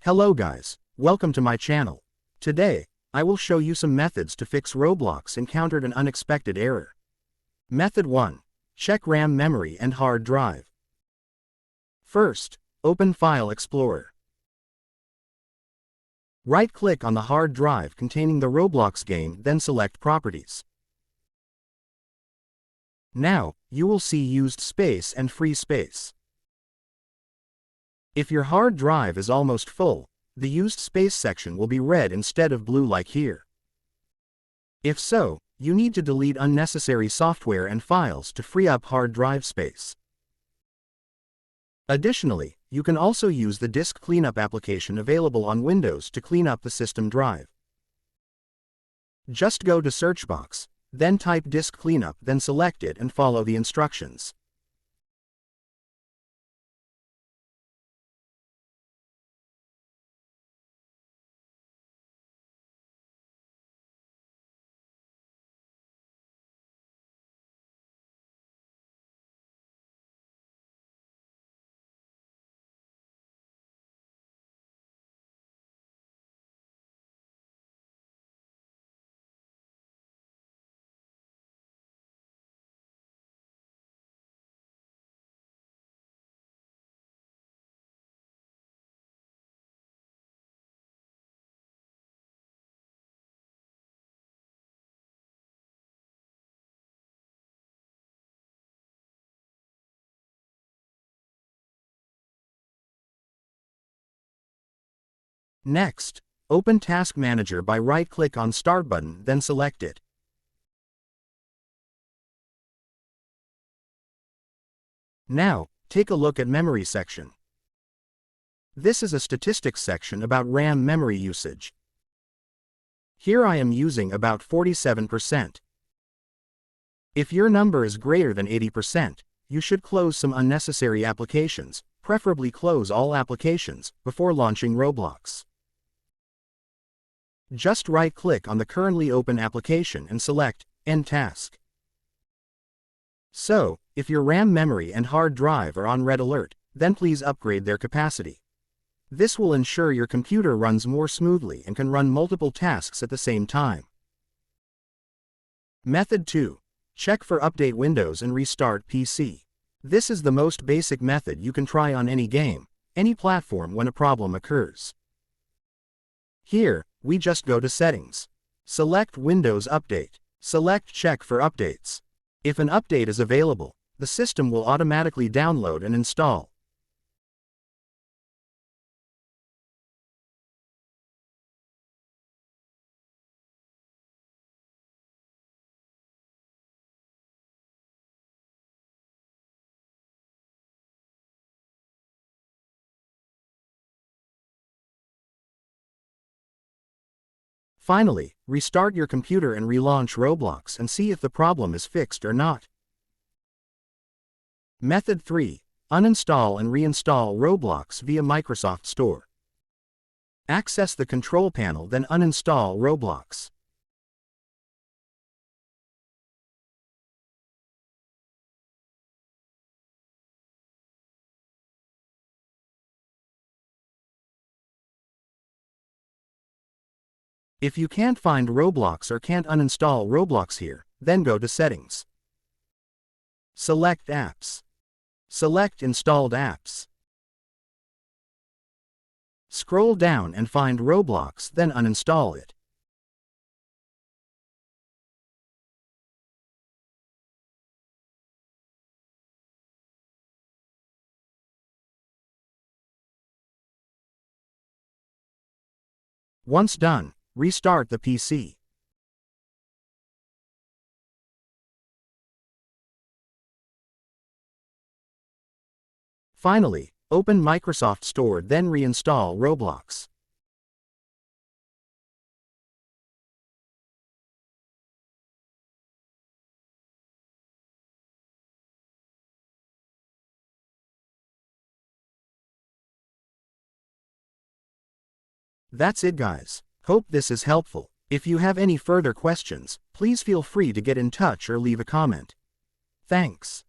Hello guys, welcome to my channel. Today, I will show you some methods to fix Roblox encountered an unexpected error. Method 1. Check RAM memory and hard drive. First, open File Explorer. Right-click on the hard drive containing the Roblox game, then select Properties. Now, you will see used space and free space. If your hard drive is almost full, the used space section will be red instead of blue like here. If so, you need to delete unnecessary software and files to free up hard drive space. Additionally, you can also use the disk cleanup application available on Windows to clean up the system drive. Just go to search box, then type disk cleanup, then select it and follow the instructions. Next, open Task Manager by right-click on Start button, then select it. Now, take a look at Memory section. This is a statistics section about RAM memory usage. Here I am using about 47%. If your number is greater than 80%, you should close some unnecessary applications, preferably close all applications, before launching Roblox. Just right-click on the currently open application and select End Task. So, if your RAM memory and hard drive are on red alert, then please upgrade their capacity. This will ensure your computer runs more smoothly and can run multiple tasks at the same time. Method 2. Check for update Windows and restart PC. This is the most basic method you can try on any game, any platform when a problem occurs. Here, we just go to Settings. Select Windows Update. Select Check for Updates. If an update is available, the system will automatically download and install. Finally, restart your computer and relaunch Roblox and see if the problem is fixed or not. Method 3. Uninstall and reinstall Roblox via Microsoft Store. Access the control panel, then uninstall Roblox. If you can't find Roblox or can't uninstall Roblox here, then go to Settings. Select Apps. Select Installed Apps. Scroll down and find Roblox, then uninstall it. Once done, restart the PC. Finally, open Microsoft Store, then reinstall Roblox. That's it guys. Hope this is helpful. If you have any further questions, please feel free to get in touch or leave a comment. Thanks.